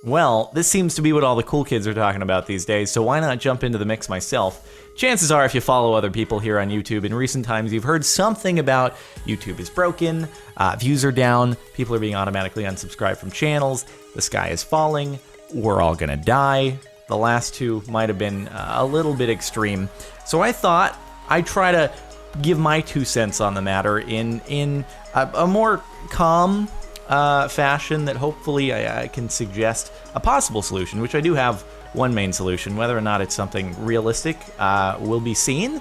Well, this seems to be what all the cool kids are talking about these days, so why not jump into the mix myself? Chances are, if you follow other people here on YouTube in recent times, you've heard something about YouTube is broken, views are down, people are being automatically unsubscribed from channels, the sky is falling, we're all gonna die. The last two might have been a little bit extreme. So I thought I'd try to give my 2 cents on the matter in a more calm fashion that hopefully I can suggest a possible solution, which I do have one main solution. Whether or not it's something realistic will be seen.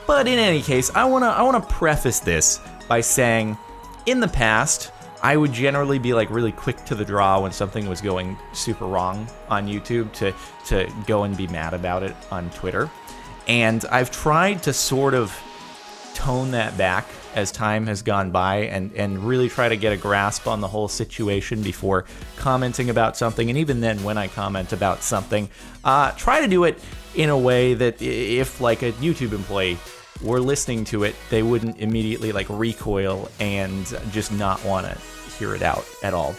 But in any case, I wanna preface this by saying, in the past, I would generally be like really quick to the draw when something was going super wrong on YouTube to go and be mad about it on Twitter. And I've tried to sort of tone that back as time has gone by and really try to get a grasp on the whole situation before commenting about something. And even then, when I comment about something, try to do it in a way that if like a YouTube employee were listening to it, they wouldn't immediately like recoil and just not want to hear it out at all.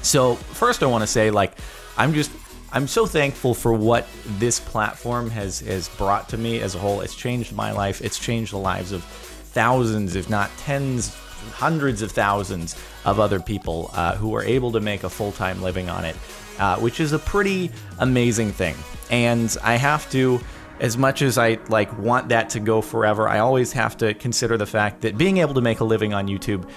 So first I want to say, like, I'm so thankful for what this platform has brought to me as a whole. It's changed my life. It's changed the lives of thousands, if not tens, hundreds of thousands of other people who are able to make a full-time living on it, which is a pretty amazing thing. And I have to, as much as I like want that to go forever, I always have to consider the fact that being able to make a living on YouTube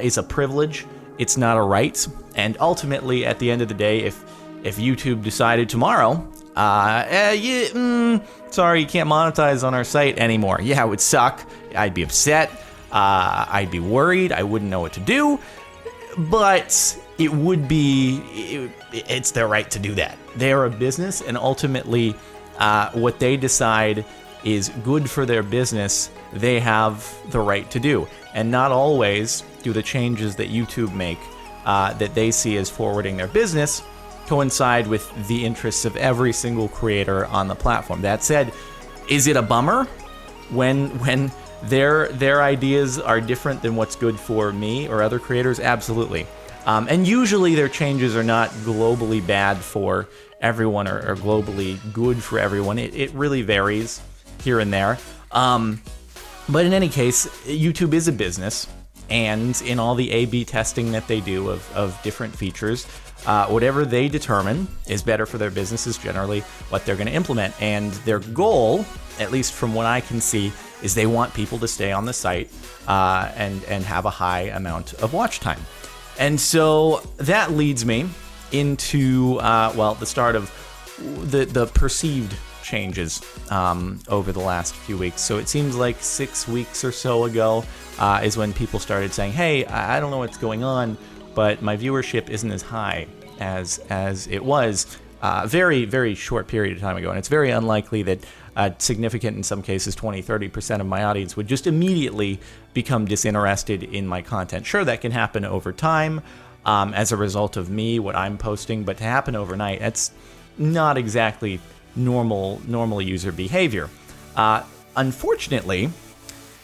is a privilege. It's not a right. And ultimately, at the end of the day, if YouTube decided tomorrow, sorry, you can't monetize on our site anymore. Yeah, it would suck. I'd be upset. I'd be worried. I wouldn't know what to do. But it would be, it's their right to do that. They are a business, and ultimately, what they decide is good for their business, they have the right to do. And not always do the changes that YouTube make that they see as forwarding their business coincide with the interests of every single creator on the platform. That said, is it a bummer when their ideas are different than what's good for me or other creators? Absolutely. And usually their changes are not globally bad for everyone or globally good for everyone. It really varies here and there. But in any case, YouTube is a business, and in all the A/B testing that they do of different features, whatever they determine is better for their business is generally what they're going to implement. And their goal, at least from what I can see, is they want people to stay on the site and have a high amount of watch time. And so that leads me into, the start of the perceived changes over the last few weeks. So it seems like 6 weeks or so ago is when people started saying, hey, I don't know what's going on, but my viewership isn't as high as it was a very, very short period of time ago. And it's very unlikely that significant, in some cases, 20-30% of my audience would just immediately become disinterested in my content. Sure, that can happen over time as a result of me, what I'm posting, but to happen overnight, that's not exactly normal user behavior. Unfortunately,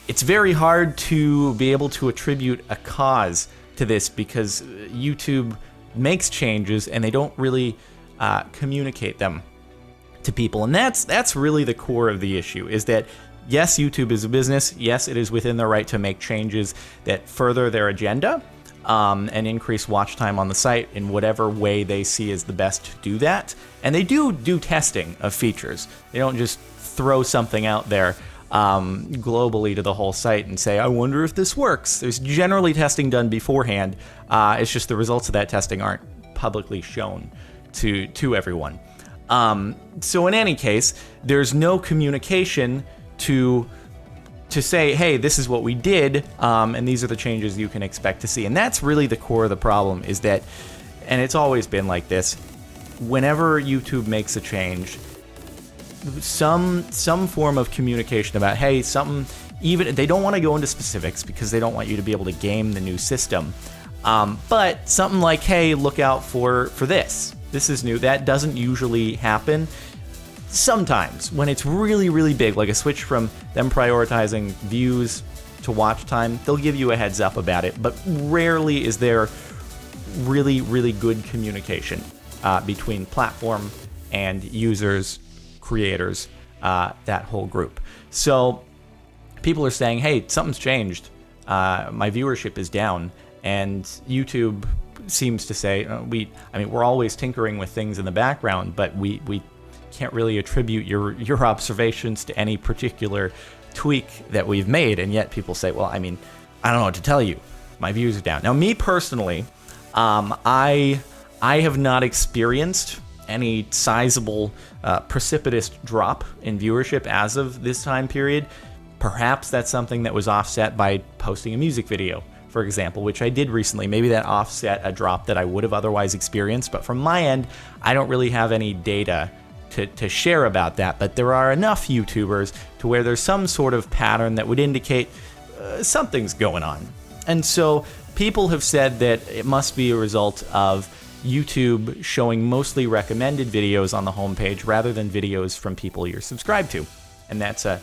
it's very hard to be able to attribute a cause to this because YouTube makes changes and they don't really communicate them to people. And that's really the core of the issue, is that yes, YouTube is a business. Yes, it is within their right to make changes that further their agenda and increase watch time on the site in whatever way they see as the best to do that. And they do testing of features. They don't just throw something out there globally to the whole site and say, I wonder if this works. There's generally testing done beforehand. It's just the results of that testing aren't publicly shown to everyone. So in any case, there's no communication to say, hey, this is what we did, and these are the changes you can expect to see. And that's really the core of the problem, is that, and it's always been like this, whenever YouTube makes a change, some form of communication about, hey, something, even they don't want to go into specifics because they don't want you to be able to game the new system, but something like, hey, look out for this is new. That doesn't usually happen. Sometimes when it's really, really big, like a switch from them prioritizing views to watch time, they'll give you a heads up about it, but rarely is there really, really good communication. between platform and users, creators, that whole group. So people are saying, hey, something's changed. My viewership is down. And YouTube seems to say, we're always tinkering with things in the background, but we can't really attribute your observations to any particular tweak that we've made. And yet people say, well, I don't know what to tell you. My views are down. Now, me personally, I have not experienced any sizable, precipitous drop in viewership as of this time period. Perhaps that's something that was offset by posting a music video, for example, which I did recently. Maybe that offset a drop that I would have otherwise experienced. But from my end, I don't really have any data to share about that. But there are enough YouTubers to where there's some sort of pattern that would indicate something's going on. And so people have said that it must be a result of YouTube showing mostly recommended videos on the homepage rather than videos from people you're subscribed to. And that's a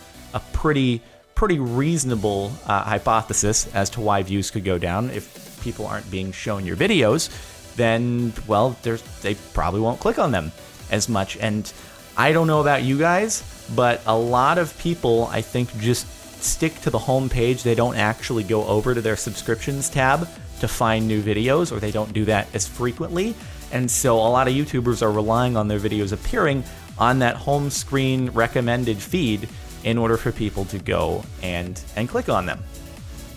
pretty reasonable hypothesis as to why views could go down. If people aren't being shown your videos, then, well, they probably won't click on them as much. And I don't know about you guys, but a lot of people, I think, just stick to the home page. They don't actually go over to their subscriptions tab to find new videos, or they don't do that as frequently. And so a lot of YouTubers are relying on their videos appearing on that home screen recommended feed in order for people to go and click on them.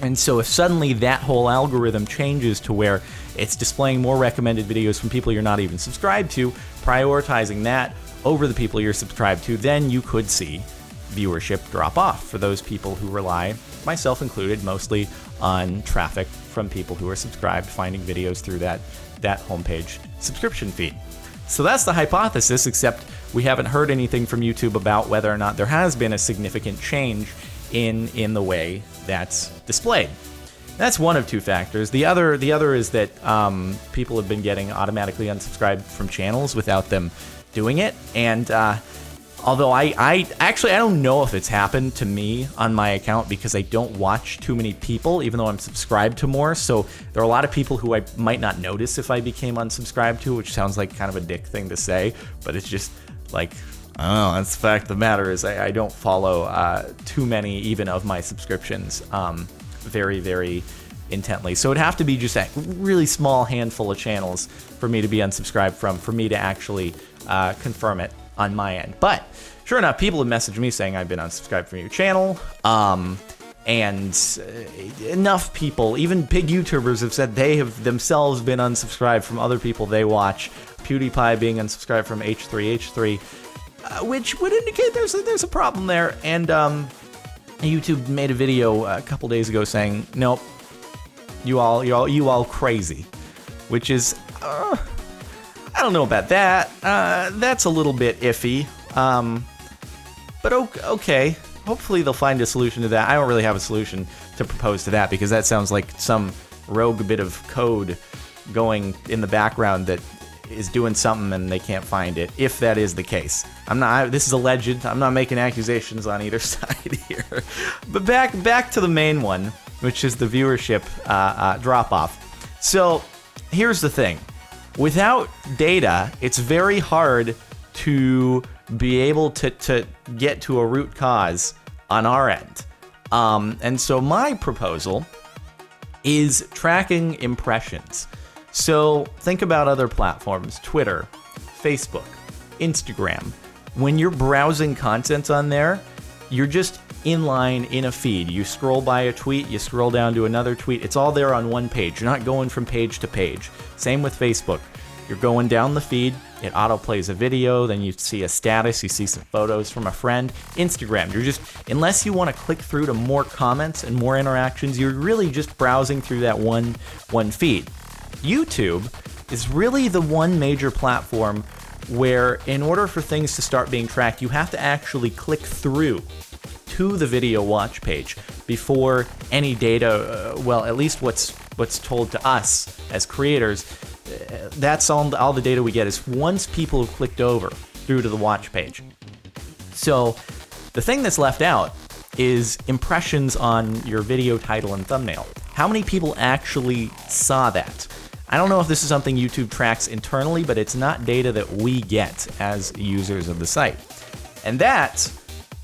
And so if suddenly that whole algorithm changes to where it's displaying more recommended videos from people you're not even subscribed to, prioritizing that over the people you're subscribed to, then you could see viewership drop off for those people who rely, myself included, mostly on traffic from people who are subscribed, finding videos through that homepage subscription feed. So that's the hypothesis, except we haven't heard anything from YouTube about whether or not there has been a significant change in the way that's displayed. That's one of two factors. The other is that people have been getting automatically unsubscribed from channels without them doing it. And although I don't know if it's happened to me on my account because I don't watch too many people, even though I'm subscribed to more. So there are a lot of people who I might not notice if I became unsubscribed to, which sounds like kind of a dick thing to say, but it's just like, I don't know, that's the fact of the matter is I don't follow too many even of my subscriptions very, very intently. So it'd have to be just a really small handful of channels for me to be unsubscribed from, for me to actually confirm it on my end. But sure enough, people have messaged me saying I've been unsubscribed from your channel. And enough people, even big YouTubers, have said they have themselves been unsubscribed from other people they watch. PewDiePie being unsubscribed from H3H3, which would indicate there's a problem there. And YouTube made a video a couple days ago saying, nope, you all crazy, which is I don't know about that. That's a little bit iffy. But okay. Hopefully they'll find a solution to that. I don't really have a solution to propose to that because that sounds like some rogue bit of code going in the background that is doing something and they can't find it, if that is the case. This is alleged. I'm not making accusations on either side here. But back to the main one, which is the viewership drop-off. So here's the thing. Without data, it's very hard to be able to get to a root cause on our end. And so my proposal is tracking impressions. So think about other platforms, Twitter, Facebook, Instagram. When you're browsing content on there, you're just in line in a feed. You scroll by a tweet, you scroll down to another tweet. It's all there on one page. You're not going from page to page. Same with Facebook. You're going down the feed, it autoplays a video, then you see a status, you see some photos from a friend. Instagram, you're just, unless you want to click through to more comments and more interactions, you're really just browsing through that one feed. YouTube is really the one major platform where in order for things to start being tracked, you have to actually click through to the video watch page before any data, well, at least what's told to us as creators, that's all the data we get is once people have clicked over through to the watch page. So the thing that's left out is impressions on your video title and thumbnail. How many people actually saw that? I don't know if this is something YouTube tracks internally, but it's not data that we get as users of the site. And that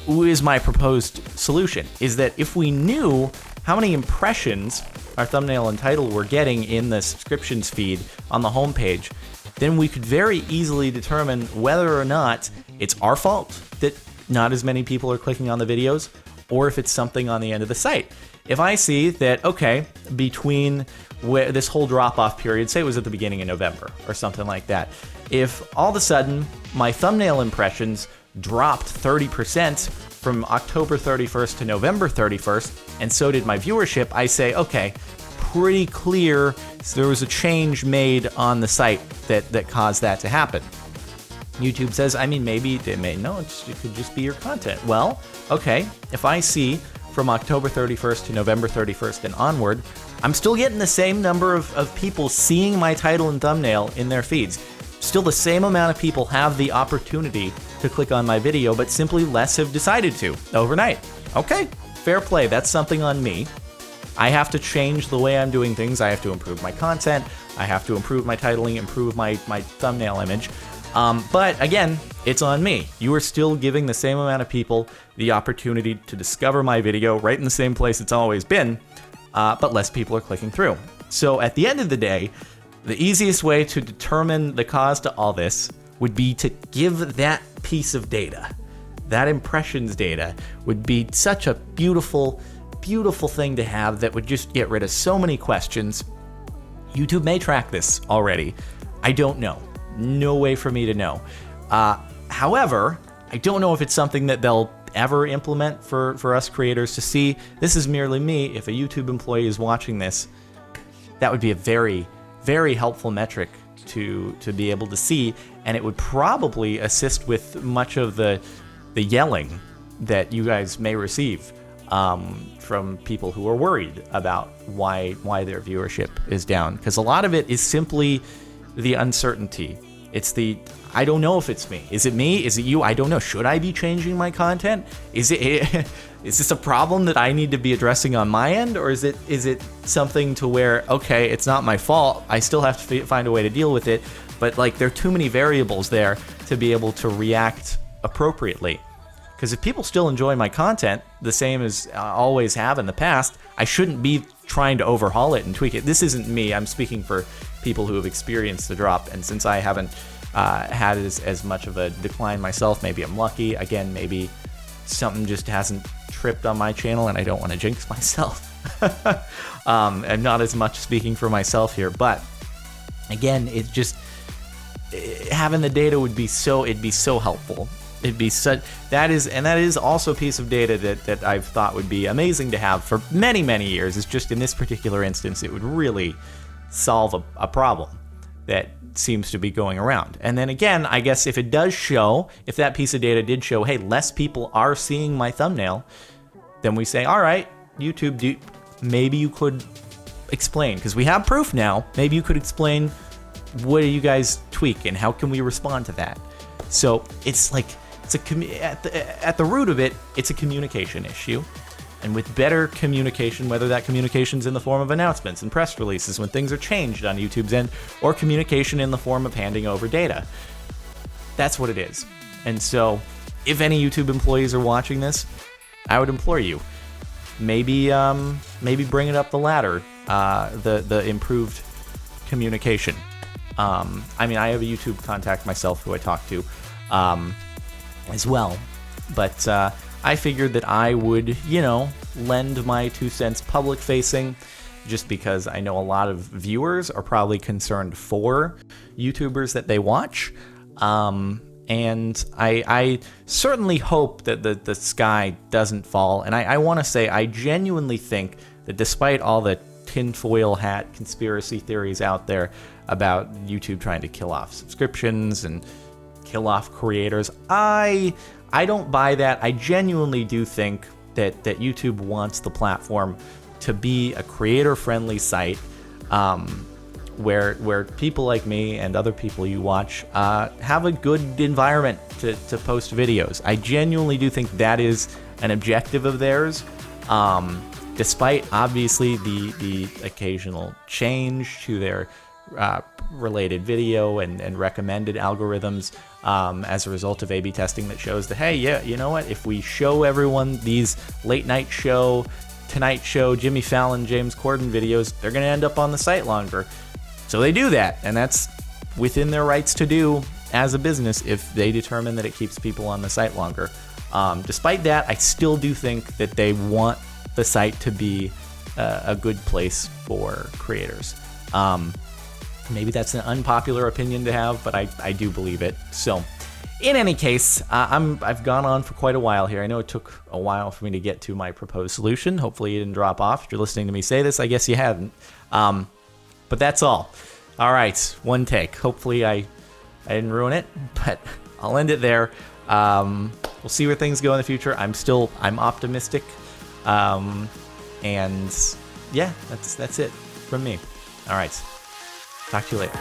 is my proposed solution, is that if we knew how many impressions our thumbnail and title were getting in the subscriptions feed on the homepage, then we could very easily determine whether or not it's our fault that not as many people are clicking on the videos, or if it's something on the end of the site. If I see that, okay, between this whole drop-off period, say it was at the beginning of November or something like that, if all of a sudden my thumbnail impressions dropped 30% from October 31st to November 31st, and so did my viewership, I say, okay, pretty clear there was a change made on the site that caused that to happen. YouTube says, I mean, maybe it could just be your content. Well, okay, if I see from October 31st to November 31st and onward, I'm still getting the same number of people seeing my title and thumbnail in their feeds. Still the same amount of people have the opportunity to click on my video, but simply less have decided to overnight. Okay, fair play, that's something on me. I have to change the way I'm doing things. I have to improve my content. I have to improve my titling, improve my thumbnail image. But again, it's on me. You are still giving the same amount of people the opportunity to discover my video right in the same place it's always been, but less people are clicking through. So at the end of the day, the easiest way to determine the cause to all this would be to give that piece of data. That impressions data would be such a beautiful, beautiful thing to have that would just get rid of so many questions. YouTube may track this already. I don't know. No way for me to know. However, I don't know if it's something that they'll ever implement for us creators to see. This is merely me. If a YouTube employee is watching this, that would be a very, very helpful metric to be able to see, and it would probably assist with much of the yelling that you guys may receive from people who are worried about why their viewership is down, because a lot of it is simply the uncertainty. It's the, I don't know if it's me. Is it me? Is it you? I don't know. Should I be changing my content? Is this a problem that I need to be addressing on my end, or is it something to where, okay, it's not my fault, I still have to find a way to deal with it, but like there are too many variables there to be able to react appropriately. Because if people still enjoy my content the same as always have in the past, I shouldn't be trying to overhaul it and tweak it. This isn't me. I'm speaking for people who have experienced the drop, and since I haven't had as much of a decline myself, maybe I'm lucky. Again, maybe something just hasn't tripped on my channel and I don't want to jinx myself. I'm not as much speaking for myself here, but again, it just, having the data would be so, it'd be so helpful. It'd be such, that is also a piece of data that I've thought would be amazing to have for many, many years. It's just in this particular instance, it would really solve a problem that seems to be going around. And then again, I guess if it does show, if that piece of data did show, hey, less people are seeing my thumbnail, then we say, all right, YouTube, maybe you could explain, because we have proof now. Maybe you could explain, what do you guys tweak and how can we respond to that? So it's like, at the root of it, it's a communication issue. And with better communication, whether that communication's in the form of announcements and press releases when things are changed on YouTube's end, or communication in the form of handing over data, that's what it is. And so, if any YouTube employees are watching this, I would implore you, maybe bring it up the ladder, the improved communication. I mean, I have a YouTube contact myself who I talk to as well, but I figured that I would, lend my 2 cents public facing, just because I know a lot of viewers are probably concerned for YouTubers that they watch. And I certainly hope that the sky doesn't fall. And I want to say, I genuinely think that despite all the tinfoil hat conspiracy theories out there about YouTube trying to kill off subscriptions and kill off creators, I don't buy that. I genuinely do think that YouTube wants the platform to be a creator-friendly site, where people like me and other people you watch have a good environment to post videos. I genuinely do think that is an objective of theirs, despite obviously the occasional change to their related video and recommended algorithms as a result of A/B testing that shows that, hey, yeah, you know what? If we show everyone these late night show, Tonight Show, Jimmy Fallon, James Corden videos, they're going to end up on the site longer. So they do that, and that's within their rights to do as a business if they determine that it keeps people on the site longer. Despite that, I still do think that they want the site to be a good place for creators. Maybe that's an unpopular opinion to have, but I do believe it. So, in any case, I've gone on for quite a while here. I know it took a while for me to get to my proposed solution. Hopefully you didn't drop off. If you're listening to me say this, I guess you haven't. But that's all. All right, one take. Hopefully I didn't ruin it, but I'll end it there. We'll see where things go in the future. I'm optimistic. And yeah, that's it from me. All right. Talk to you later.